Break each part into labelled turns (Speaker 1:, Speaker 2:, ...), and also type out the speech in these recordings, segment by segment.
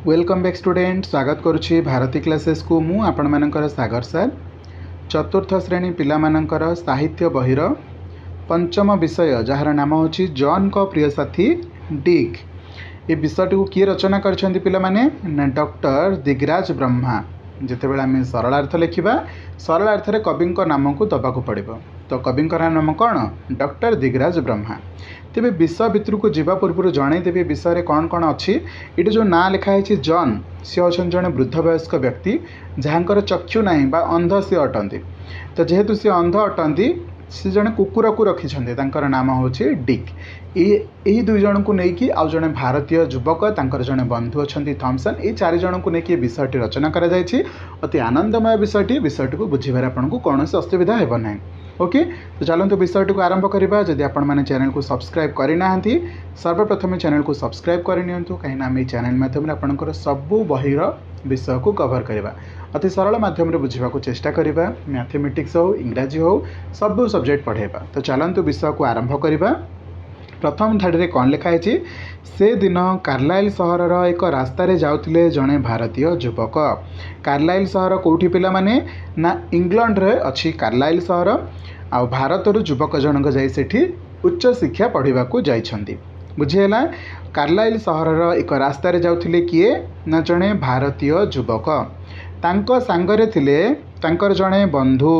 Speaker 1: Welcome back student स्वागत करुच्ची Bharti classes को मु आपण मानकर सागर सर चतुर्थ श्रेणी पिला मानकर साहित्य बहिर पंचम विषय जार नाम होची जॉन को प्रिय साथी डिक। ये विषयटी को किए रचना करछन्ती पिला माने ना डॉक्टर दिगराज ब्रह्मा। जितेबाला आम सरलार्थ लिखा सरलार्थ रे कवि नाम को दबाक पड़ो। तो कवि नाम कौन? डॉक्टर दिगराज ब्रह्मा। तेरे विषय भितर को जीवा पूर्व जनईदेवी विषय में कौन कौन अच्छी। ये जो ना लिखाई जॉन सी अच्छा जड़े वृद्ध वयस्क व्यक्ति जहाँकर चक्षु ना बा अंध सी अटंती। तो जेहेतु सी अंध अटंती सी जड़े कुकुर को रखिंट नाम हूँ डिक। यही दुई जन को लेकिन आउ जड़े भारतीय युवक तांकर जड़े बंधु अच्छा थॉमसन ये चार जन को लेकिन विषयटी रचना कर अति आनंदमय विषयटी को बुझे आपको कौन असुविधा हे ना। ओके, तो चलते विषयटी को आरंभ करवा। जदि आपण मैंने चैनल को सब्सक्राइब करना सर्वप्रथम चैनल को सब्सक्राइब करनी कहीं आम चैनल माध्यम आपंकर सबू बहिर विषय को कवर करवा अति सरल माध्यम बुझा चेष्टा करवा। मैथमेटिक्स हो इंग्राजी हो सबू सब्जेक्ट पढ़ेबा। तो चलते विषय को आरंभ करवा। प्रथम धाड़ी कौन लिखाई से दिन कार्लाइल सहर एक रास्त जाऊे जड़े भारतीय युवक। कार्लाइल सहर कौटी पिला माने ना इंग्लैंड रे अच्छी कार्लाइल सहर आ भारत युवक जनक जाठी उच्च शिक्षा पढ़ा जाइछन्ति। बुझीगला। कार्लाइल सहर एक रास्त जाऊे किए ना जड़े भारतीय युवक तांको सांगरे थिले तांकर जड़े बंधु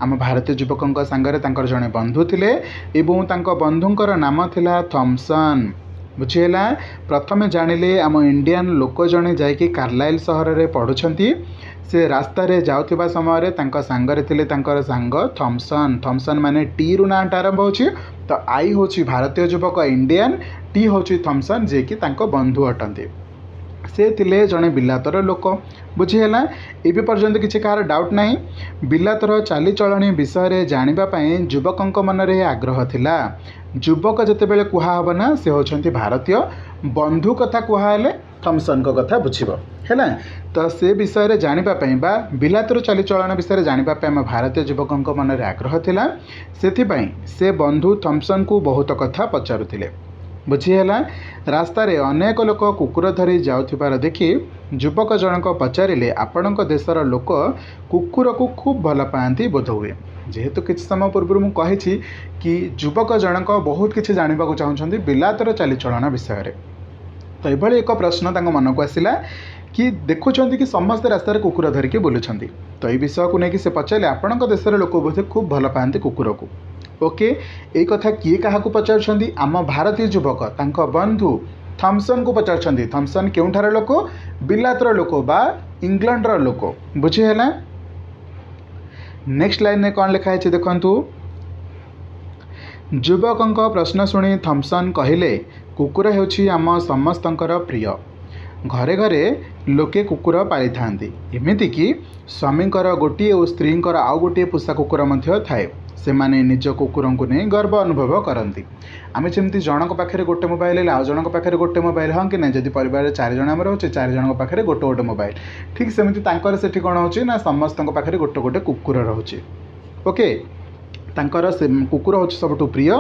Speaker 1: आम भारतीय युवकों सांगरे तांकर जड़े बंधु थिले एवं तांको बंधुंकर नाम थिला थॉमसन। बुझीगला। प्रथमे जानिले आम इंडियन लोक जड़े जाइए कार्लाइल सहर में पढ़ुछंती से रास्ता रे जाउथिबा समय तांको सांगरे थिले तांकर सांग थॉमसन। थॉमसन माने टी रु नाट आरंभ होची। तो आई होची भारतीय युवक इंडियन, टी होची थॉमसन जे कि तांको बंधु अटंती। से थिले जड़े बिलातर लोक। बुझीगला। एबे पर्यंत किसी कार डाउट नहीं। बिलातर चालीचलणी विषय जानापी युवकों मन में आग्रह थिला। युवक जितेबाला कुहाब ना से होछंती भारतीय, बंधु कथा कुहाले थॉमसन को कथा बुझीब है। तो से विषय जानापी बा बिलातर चालीचलन विषय जानापी आम भारतीय युवकों मन में आग्रह थिला। सेथिपाई से बंधु थॉमसन को बहुत कथा पचारुथिले। बुझीगला। रास्तार अनेक लोक कुकुर धरी जाउथिबार देखि युवक जनक पचारिले आपणक देशर लोक कुकुर को खूब भल पाती बोध हुए। जेहेतु किसी समय पूर्व मुझे कही कि युवक जनक बहुत किसी जानवा चाहते बिलातर चालीचलन विषय। तो ये एक प्रश्न मन को आसला कि देखुं कि समस्त रास्तार कुकुर धरिकी बुलूं। तो ये विषय को लेकिन से पचारे आपणक देशर लोक बोधे खूब भल पाती कुकुर को। ओके, ये कथा किए क्या पचार आम भारतीय युवक तांको बंधु थॉमसन को पचार। थॉमसन केउठार लोक? बिलातर लोक बा इंग्लैंडर लोक। बुझीगला। नेक्स्ट लाइन में कौन लिखाई देखु। युवकों प्रश्न शुणी थॉमसन कहले कुकुर हेउछि आम समस्तंकर प्रिय। घरे घरे लोके कुकुर पाली थांती। एमिति कि स्वामींकर गोटे और स्त्रींकर आउ गोटे पोषा कुकुर मध्य थाए। से माने निज कुकुर को नहीं गर्व अनुभव करती। आम जमी जनक पाखे गोटे मोबाइल है आउ जनक पाखे गोटे मोबाइल हाँ कि नहीं। जदि परिवार चार जन आम रोचे चार जन पाखे गोटे गोटे मोबाइल ठीक सेमती से कौन हो समस्त पाखे गोटे गोटे कुकुर रोचे। ओके, तांकर से कुकुर हूँ सबुठ प्रिय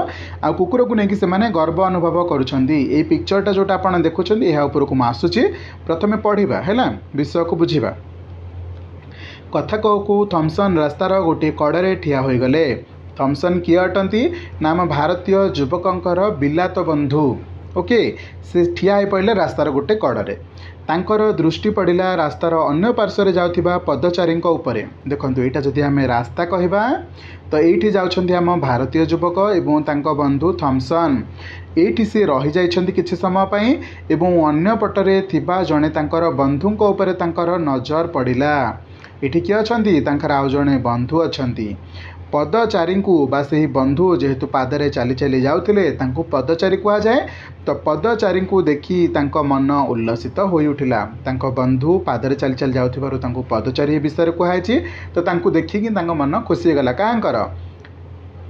Speaker 1: आ कुकुर को लेकिन से गर्व अनुभव करुँच। पिक्चरटा जोटा आप देखुं यह उपरको मुझे आसूँ प्रथमे पढ़ा है विषय को बुझा। कथा कहू थॉमसन रास्तार गोटे कड़े ठिया हो गले। थॉमसन किए अटंती नाम भारतीय युवकों बिलात बंधु। ओके, से ठिया हो पड़े रास्तार गोटे कड़े। तांकर दृष्टि पड़ा रास्तार अन्य पार्श्व जाउथिबा पदचारी उपरे। देखो यहाँ जदि आम रास्ता कहवा तो ये जाउछन्ती आम भारतीय युवक एवं तांको बंधु थॉमसन। ये सी रही जाइछन्ती किछि समय पई एवं अन्य पटरे थिबा जणे तांकर बंधुंको उपरे तांकर नजर पड़िला। ये किए अच्छी तांकर आउ जड़े बंधु अच्छी। पदचारी को बा से बंधु जेहेतु पादरे चली चली जाउथिले तांको पदचारी कहा जाए। तो पदचारी को देखी तांको मन उल्लसित हो उठिला। तांको बंधु पादरे चली चली जाउथिबारु तांको पदचारी विषय कहुई। तो तांको देखिकी तांको मन खुशी गला। कांकर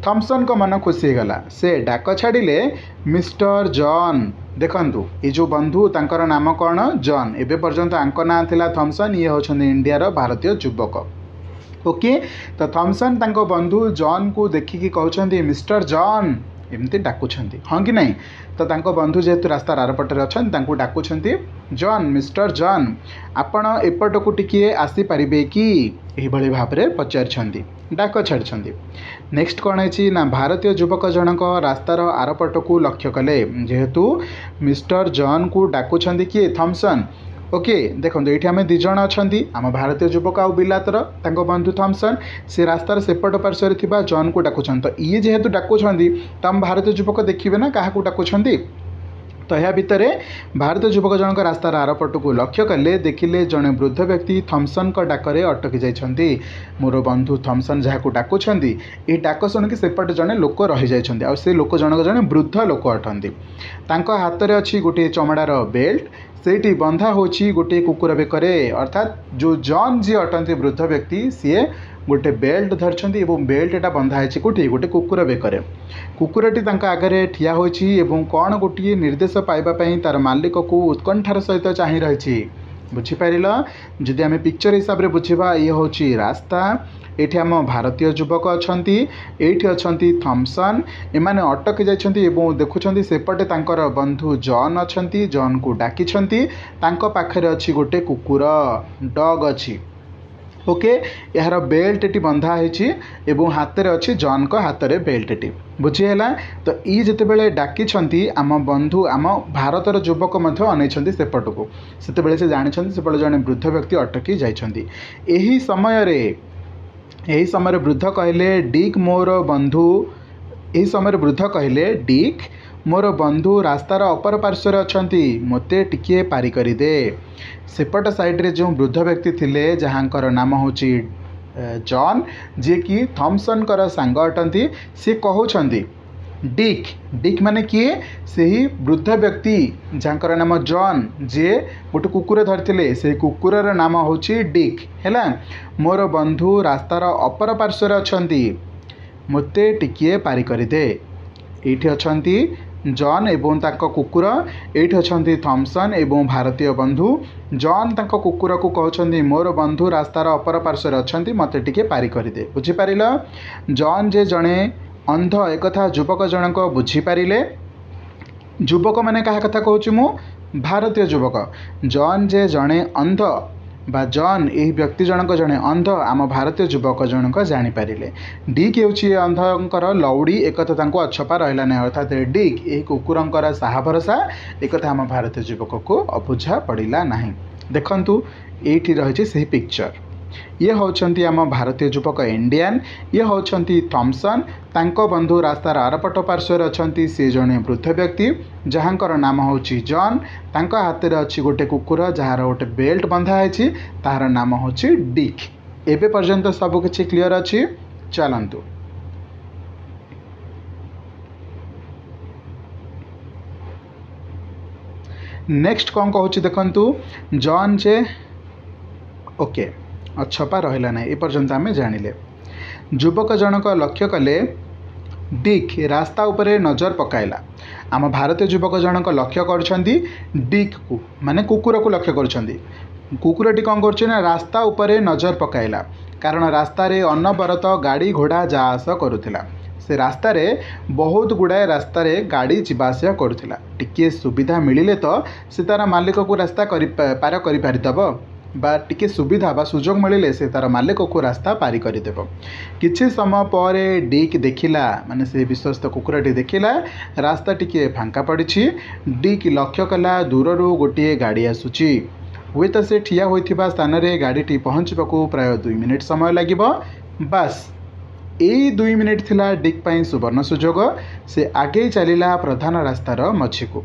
Speaker 1: थॉमसन को मन खुशी गला। से डाक छाड़िले मिस्टर जॉन। देखंतु ये जो बंधु तांकर नाम कौन? जॉन। एबे पर्यंत आंक ना थिला थॉमसन। ये होछन्ती इंडियार भारतीय युवक। ओके, तो थॉमसन तांको बंधु जॉन को देखिकी कहउछन्ती मिस्टर जॉन एमती डाकुछंती हाँ कि नहीं। तो तांको बंधु जेहेतु रास्तार आरपटे अच्छा डाकुछंती जॉन मिस्टर जॉन आपण एपट को टिके आसी पारिबे कि एही भाव में पचारि डाक छाड़ी। नेक्स्ट कौन है ना भारतीय युवक जनक रास्तार आरपट को लक्ष्य कले जेहेतु मिस्टर जॉन को डाकुछंती किए थॉमसन। ओके देखो ये आम दिज अच्छा आम भारतीय युवक आउ बिलातर बंधु थॉमसन से रास्तार सेपट पार्श्व थी जॉन को डाकुछन। तो ये जेहेतु डाकुछन तो आम भारतीय युवक देखिए ना क्या डाकुछन। तो यह भितर भारतीय युवक जनक रास्तार आरपट को लक्ष्य कले देखिले जड़े वृद्ध व्यक्ति थॉमसन का डाकरे अटकी जाइछंती। मोर बंधु थॉमसन जहाँ डाकुछंती ये डाक शुणिक सेपटे जड़े लोक रही जाइछंती आ से लोक जनक जड़े वृद्ध लोक अटंती। तांको हाथ में अच्छी गोटे चमड़ार बेल्ट सेठी बंधा होची गोटे कुकुर बेकरे अर्थात जो जॉन जी अटंती वृद्ध व्यक्ति सी गोटे बेल्ट धरछंती एवं बेल्ट एटा बंधा है कोठी गोटे कुकुर बेकरे। कुकुरटी आगे ठिया होची एवं कौन गोटे निर्देश पाइबापी तार मालिक को उत्कंठार सहित चाह रही बुझीपार। जदि आम पिक्चर हिसाब से बुझा ये हूँ रास्ता ये आम भारतीय युवक अच्छा ये अच्छा थॉमसन एमाने अटकी जाइछंती एवं देखुछंती सेपटे तांकर बंधु जॉन अच्छा जॉन को डाकी पाखरे अच्छी गोटे कुकुर डॉग अच्छी। ओके यार बेल्ट टी बंधा है हाथ में अच्छी जॉन को हाथ में बेल्ट टी बुझीगला। तो ये जितेबाला डाकी आम बंधु आम भारतर युवक अनैछंती सेपट को से से जानी सेपटे जड़े वृद्ध व्यक्ति अटकी जाइछंती। यही समय वृद्ध कहले डिक मोर बंधु यही समय वृद्ध कहले डिक मोर बंधु रास्तार अपर पार्श्व अच्छी मते टिके पारी करी दे। सेपट साइड्रे जो वृद्ध व्यक्ति थिले जहाँकर नाम हूँ जॉन जी कि थॉमसन कर सांग अटंती सी कहउछंती डिक डिक माने किए से ही वृद्ध व्यक्ति जहाँकर नाम जॉन जे गोटे कुकुर धरते से कुकुरर नाम हूँ डिक है। मोर बंधु रास्तार अपर पार्श्व अच्छी मते टिके पारी करी दे। ये अच्छी जॉन एवं ताको कुकुर ये अच्छा थॉमसन एवं भारतीय बंधु जॉन ताको कुकुर को कहते मोर बंधु रास्तार अपर पार्श्व अच्छा मत टिके पारी करदे। बुझीपार जॉन जे जड़े अंध एक युवक जनक बुझीपारे युवक माने क्या कथा कहूँ मु भारतीय युवक जॉन जे जड़े अंध बा जॉन यही व्यक्ति जनक जड़े अंध आम भारतीय युवक जनक जानीपारे डिक होची अंधकर लौड़ी एक अछपा रहा ना अर्थात डिक यही कुकुरंकर साहा भरसा एक आम भारतीय युवक को अबुझा पड़ा ना। देखंतु ये रही से पिक्चर ये होचंती आम भारतीय युवक इंडियन ये होचंती थॉमसन तांको बंधु रास्तार आरपट पार्श्व अच्छी से जड़े वृद्ध व्यक्ति जहाँकर नाम हूँ जॉन तांको हाथ में अच्छी गोटे कुकुर जार गोटे बेल्ट बंधा है तार नाम हूँ डिक। एबे पर्यंत सब किछि क्लियर अच्छी चलतु। नेक्स्ट कौन कहूँ देखंतु जॉन जे ओके अछपा रहा ना एपर्यंत आम जानिले। युवक जनक लक्ष्य कले डिक रास्ता उपरे नजर पकाइला आम भारतीय युवक जनक लक्ष्य करछंती डिक को माने कुकुर को लक्ष्य करछंती। कुकुरटी कौन कर रास्ता उपरे नजर पकाइला कारण रास्ता रे अनबरत गाड़ी घोड़ा जा आस करुथिला। से रास्ता रे बहुत गुड़ाए रास्ता रे गाड़ी जीवाआसिया करुथिला। टिके सुविधा मिलिले तो से तार मालिक को रास्ता पार करि पारिदब बा टिके सुविधा बा सुजोग मिले से तार मालिक को रास्ता पारी करदेव। किछि समय पर डिक देखिला माने से विश्वस्त कुकुरटी देखिला रास्ता टिके फांका पड़ी। डिक लक्ष्य कला दूररू गोटे गाड़ी आसुची हुए तो से ठिया होइथिबा स्थान रे गाड़ीटी पहुँचवाक प्राय 2 मिनिट समय लागिबो। बास यही 2 मिनिट थिला डिक पाई सुवर्ण सुजोग से आगे चलिला प्रधान रास्तार मझी को।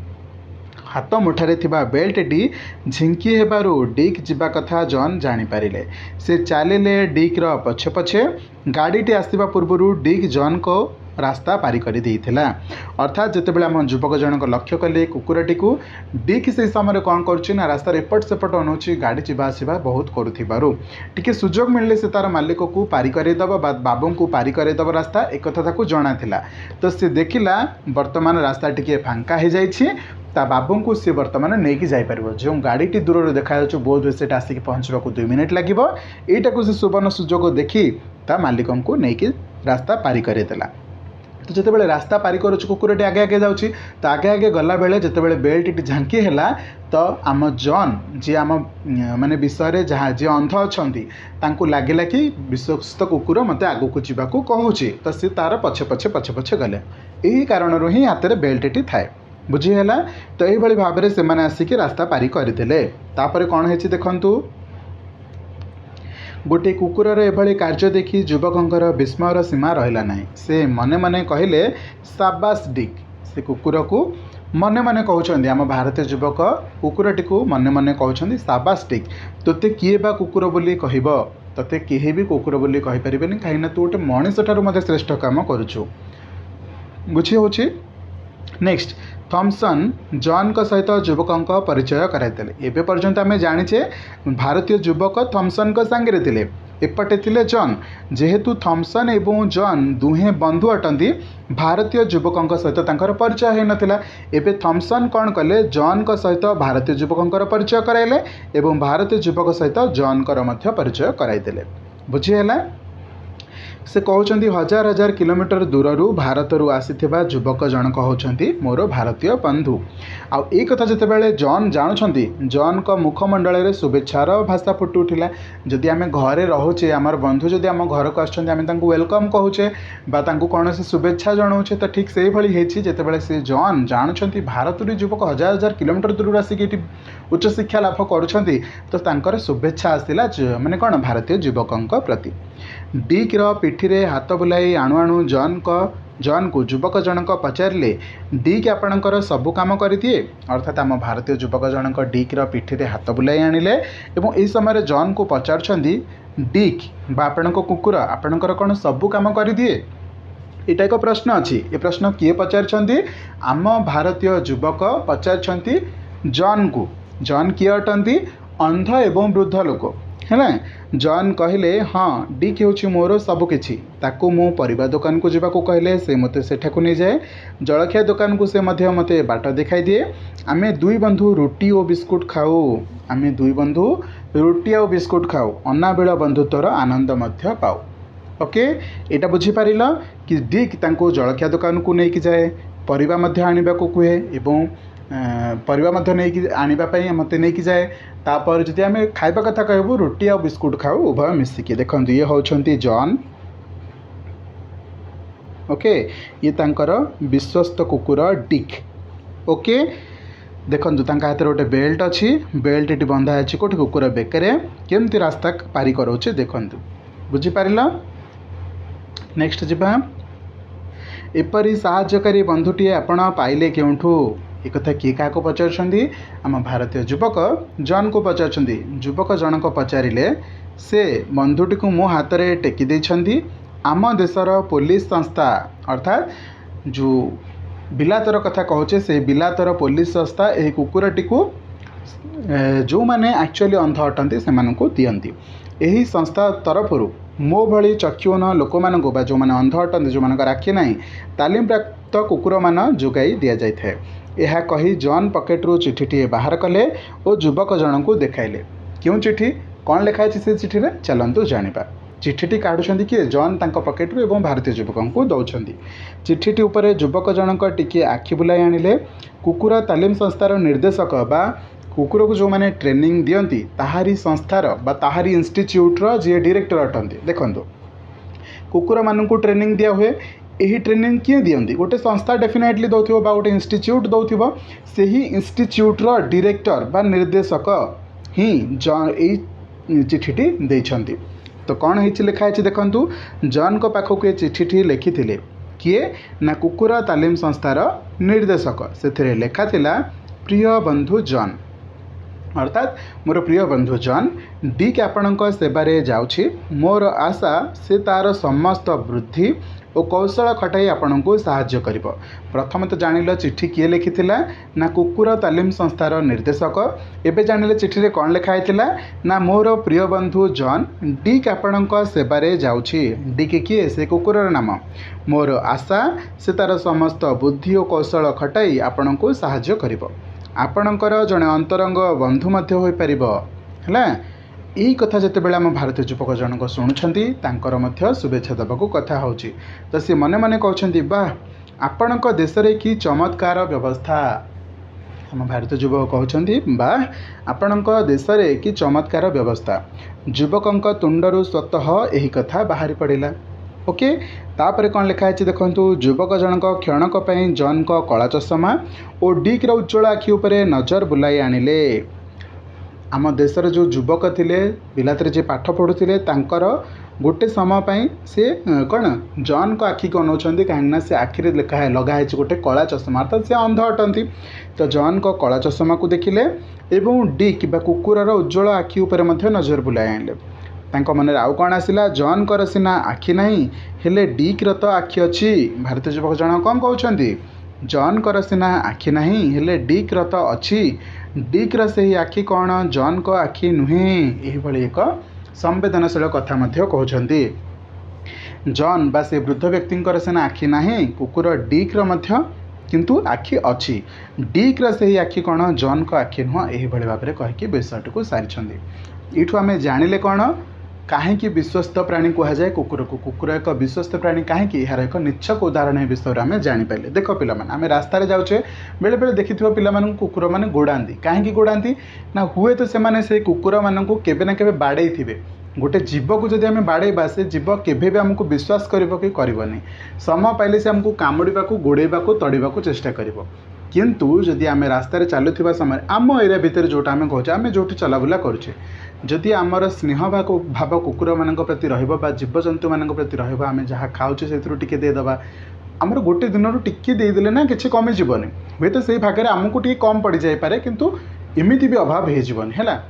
Speaker 1: हाथ मुठारे थिबा बेल्ट टी झिंकी हेबारु डिक जिबा कथा जॉन जानी पारिले। से चलिले डिक रो पछे पछे गाड़ीटी आसवा पूर्व डिक जॉन को रास्ता पारी कर देइथिला। अर्थात जितेबाला आम युवक जनक लक्ष्य कले कुकुरटी को डिक से समय कौन कर रास्तार एपट सेपट अनौची गाड़ी जीवा आसवा बहुत करुथिबारु टिके सुजोग मिलले से तार मालिक को पारी करदेव बाबू को पारी करदेव रास्ता एक कथा जଣା थिला। तो से देखिला वर्तमान रास्ता टिके फांका हो जाइछि ता बाबू को सी बर्तमान नहीं कि जापर जो गाड़ीटी दूर देखा बोध से आसिक पहुँचवाक 2 मिनिट लगे यहीटा को से सुवर्ण सुजोग देखी ता मालिक को नहीं कि रास्ता पारी करदेला। तो जितेबाला रास्ता पारि कर कुकुरटी आगे आगे जाऊँगी तो आगे आगे गला बेले जितेबाला बेल्टटी झांकी है तो आम जॉन जी आम माने विषय जहाँ जी अंध अच्छा लगे कि विश्वस्त कुकुर मत आग को जावाक कहूँ तो सी तार पछे पछे पछे पछे गले यही कारण ही हाथ में बेल्टटी थाए बुझीगला। तो यही भाव में से आसिक रास्ता पारि करते कौन है देखु गोटे कुकुरर एभली कार्य देखी युवकंकर विस्मयर सीमा रहिला नहीं। से मने मने कहले साबास डिक। से कुकुर को मने मने कहउछंदी आम भारतीय युवक कुकुरटी को मने मने कहउछंदी साबास डिक। तोते किए बा कुकुर बोली कहब तोते केही भी कुकुर बोली कहि परिबेनी काहेना तू गोटे मनीष ठारू मते श्रेष्ठ काम करुछु बुझी होछि। नेक्स्ट थॉमसन जॉन का सहित युवक परिचय कराइले। एबे पर्यंत आम जाचे भारतीय युवक थॉमसन का सांगे थिले एपटे थिले जॉन जेहेतु थॉमसन एवं जॉन दुहे बंधु अटंती भारतीय युवक सहित तांकर परिचय हो नाला। एबे थॉमसन कौन कले जॉन का सहित भारतीय युवक परिचय कराइले एवं भारतीय युवक सहित जॉन कर मध्य परिचय कराइले बुझीगला। से कहते हजार हजार किलोमीटर दूररू भारतरू आसीथिबा युवक जनक होचंती मोर भारतीय बंधु। आउ ए कथा जितेबाला जॉन जानुछंती जॉन का मुखमंडल में शुभेच्छार भाषा फुटी उठिला। जदि आम घरे रोचे आमर बंधु जदि आम घर को आसुछंती आम तांको वेलकम कहूचे बा तांको कौनसी शुभेच्छा जनाऊे तो ठीक से भली हेछि जितेबाला से जॉन जानुछंती भारतरू युवक हजार हजार किलोमीटर दूर आसिक उच्च शिक्षा लाभ करुछंती तो तांकर शुभेच्छा आसिला माने कौन भारतीय युवक प्रति। डिक रो पिठी रे हाथ बुलाई आणु आणु जॉन को युवक जनक पचारे डिक आपणकर सबू काम करिदिए। अर्थात आम भारतीय युवक जनक डिक रो पिठी रे हाथ बुलाई आनिले एवं एही समय जॉन को पचारुछंदी डिक बा आपणक कुकुर आपणकर कौन सबू काम करिदिए। एटा एक प्रश्न अच्छी। ए प्रश्न किए पचारछंती आम भारतीय युवक पचारछंती जॉन को। जॉन किए अटंती अंध एवं वृद्ध लोक है। जॉन कहले हाँ डिक होछि मोर सबकिछि ताकू मु परिबा दुकान को जावाक कहले से मते सेठाकू नहीं जाए जलखिया दुकान को से मध्य मते बाट दिखाई दिए। आमे दुई बंधु रोटी और बिस्कुट खाऊ आमे दुई बंधु रोटी और बिस्कुट खाऊ अनाबिल बंधुत्वर आनंद मध्य पाऊ। ओके एटा बुझी पारिल कि डिक तांको जलखिया दुकान को लेकिन जाए परिबा मध्य आनिबा को कहे एवं परिबा मध्य नहीं आने मत नहीं जाए तापर जदि आम खाइबा कथा कहबू रोटी आ बिस्कुट खाऊ उभय मिसिकी। देखो ये होचंती जॉन ओके ये तांकर विश्वस्त कुकुर डिक ओके। देखो हाथ में गोटे बेल्ट अच्छी बेल्ट ये बंधा है कौट कुकुर बेकरे केमती रास्ता पारि करोचे देखु बुझीपार। नेक्स्ट जावा एपरी साहाय्यकारी बंधुटीए आपण पाइले केउठू एक कथा किए क्या पचार आम भारतीय युवक जॉन को पचार युवक जनक पचारे से बंधुटी को मो हाथ में टेकी देछंती आम देशर पुलिस संस्था अर्थात जो बिलातर कथा कहचे से बिलातर पुलिस संस्था यह कुकुरटी को जो मैंने एक्चुअली अंध अटंती से दियंती। यही संस्था तरफरु मो भली चक्षुन लोक मानक जो मैंने अंध अटंती जो मानक आखि ना तालीम प्राप्त कुकुर मान जोगाई दि जाए। यह कही जॉन पकेट्रु चिठीटी बाहर कले और युवक जन को देखाइले। क्यों चिठी कौन लिखाई से चिठी रे चलंतु जानिबा। चिठीटी काढ़ुछंती किए जॉन तांको पकेट्रु एवं भारतीय युवक को दौरान। चिठीटी उपरे युवक जनक टिके आखि बुलाई आनिले। कुकुर तालीम संस्थार निर्देशक बा कुकुर को जो मैंने ट्रेनिंग दियंती ताहारी संस्थार बा ताहारी इंस्टीट्यूटर जी डायरेक्टर अटंती। देखंतु कुकुर मानू ट्रेनिंग दिया हुए यही ट्रेनिंग किए दियंती गोटे संस्था डेफिनेटली दौथिबो बा गोटे इंस्टीट्यूट दौथिबो से ही इंस्टीट्यूटर डायरेक्टर बा निर्देशक ही यही चिठीटी देइछंती। तो कौन है लिखाई देखंतु जॉन को पाखक ये चिठीटी लिखिथिले किए ना कुकुर तालीम संस्थार निर्देशक से लेखा थिला प्रिय बंधु जॉन अर्थात मोर प्रिय बंधु जॉन डिक आपणक सेवारे जाउछि मोर आशा से तार समस्त वृद्धि और कौशल खटाई आपण को साहाय्य करिबो। प्रथम तो जानिल चिठी किए लिखिथिला ना कुकुर तालीम संस्थार निर्देशक। एबे जानिले चिठी रे कौन लिखाई थिला ना मोर प्रिय बंधु जॉन डिक आपणक सेवारे जाउछि। डिक किए से कुकुरर नाम मोर आशा से तार समस्त बुद्धि और कौशल खटाई आपण को साहाय्य करिबो। आपणकर जड़े अंतरंग बंधु मध्य होई परिबो हैला यही कथा जितेबाला आम भारतीय युवक जनक शुणुंट तांकर मध्य शुभेच्छा देवाक कथा होची तो सी मने मने कहते वाह आपणक देश में कि चमत्कार व्यवस्था। आम भारतीय युवक कहते वाह आपणक देश में कि चमत्कार व्यवस्था। युवक तुंडरू स्वतः यही कथा बाहरी पड़ा। ओके तापर कौन लिखाई देखूँ युवक जनक क्षणक जॉन को कला चषमा और डिक्र उज्ज्वल आखि उपरे नजर बुलाई आनिले। आम देशर जो युवक थिले बिलातिर जे पाठ पढ़ुले तांकर गोटे समय से कौन जॉन को आखि को अनाउंट कहीं से आखिरी लगाई गोटे कला चषमा अर्थात से अंध अटंती। तो जॉन को कला चषमा को देखिले एवं डिक बा कुकुरर उज्ज्वल आखि उपरे मध्य नजर बुलाई आनिले। तांको मन आउ कौन आसला जॉन कर सीना आखि नहीं हेले डिक्र तो आखि अच्छी। भारतीय युवक जन कौन कहते जॉन कर सीना आखि नहीं हेले डिक्र तो अच्छी। डिक्र से ही आखि कौन जॉन को आखि नुहे। यही एक संवेदनशील कथा कहते जॉन बा से वृद्ध व्यक्ति सीना आखि नहीं कुकुर डिक्र मध्य किंतु आखि अच्छी। डिक्र से ही आखि कौन जॉन को आखि नुह। यही भाव में कहीकि विषयटी को सारी यूँ आम जानिले कौन कहीं विश्वस्त प्राणी कहुए कुकुर को। कुकुर एक विश्वस्त प्राणी कहीं यार एक निच्छक उदाहरण विषय में आम जापारे। देख पे आम रास्तार जाऊे बेले बेले देखि पे कुकुर मैंने गोड़ाती कहीं गोड़ाती ना हुए तो से कुकुर मानक केवे केवे बाड़े थे। गोटे जीव को जब आम बाड़ेबा से जीव केवे भी आमको विश्वास कर कि करनी समय पाइले से आमको कामुड़ा गोड़ेबा तड़ेबा चेष्टा कर। किंतु जदि आम रास्तार चलुवा समय आम एरिया भितर जोटा आम कहे आम जो चलाबुला करुचे जदि आमर स्नेह भाव कुकुर मान प्रति जीवजंतु मान प्रति रहा जहाँ खाऊे से टी देदेबा आमर गोटे दिन टी देदेले ना कि कमिजनी हे तो से भाग में आमको टी कम पड़ जापे किंतु एमती भी अभाव होजन।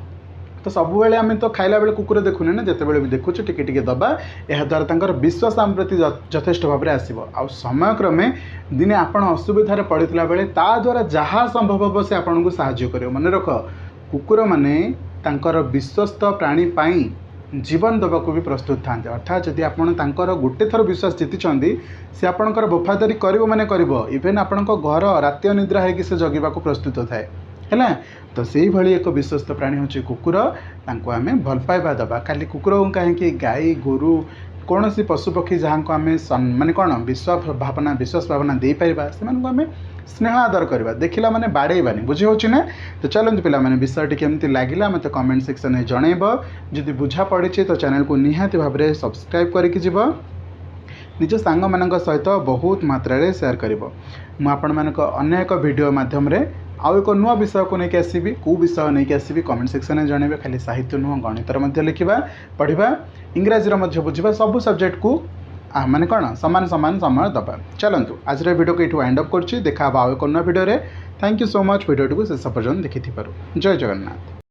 Speaker 1: तो सब बेले आम तो खाइला बेले कुकुर देखुने ना जिते भी देखुचे टिके दबा यह द्वारा विश्वास आम प्रति यथेष्ट भाव में आसो आ समय क्रमे दिने आप असुविधार पड़ता बेले ता द्वारा जहाँ संभव हम से आपन को साहाय्य कर। मन रख कुकुर माने तांकर विश्वस्त प्राणी पाई जीवन दबा को भी प्रस्तुत था। अर्थात जदि आपन तांकर गोटे थर विश्वास जीति से आपणकर वफादारी करिवो माने करिवो इवेन आपणक घर राति अनिद्रा है कि से जगिबा को प्रस्तुत थाए है। तो से भाई एक विश्वस्त प्राणी हूँ कुकुर तांको आमे भल पाइबा दबा। खाली कुकुर कहीं गाई गोरु कौन सी पशुपक्षी जहाँ को आम माने कौन विश्वास भावना दे पारिबा से आम स्नेह आदर करवा देखला माने बाड़ेबानी बुझी होची ना। तो चलते पिला माने विषयटी केमती लगिला मत कमेंट सेक्शन में जनइब। जदि बुझा पड़ी तो चैनल को निहाती भाव में सब्सक्राइब करके जीव निज सांग मान सहित बहुत मात्रा रे शेयर कर। मुझे अन्य एक वीडियो माध्यम आउ एक नुआ विषय को लेकिन आसबि कौ विषय नहीं आसबि कमेंट सेक्शन में जनइबे। खाली साहित्य नुह गणितर लिखा पढ़ा इंग्राजी बुझा सब सब्जेक्ट को माने कौन सामान सामान समय दबा। चलतु आज वीडियो को ये वाइंड अप कर देखा आउ एक नुआ video. Thank you so much video को शेष पर्यटन देखि। जय जगन्नाथ।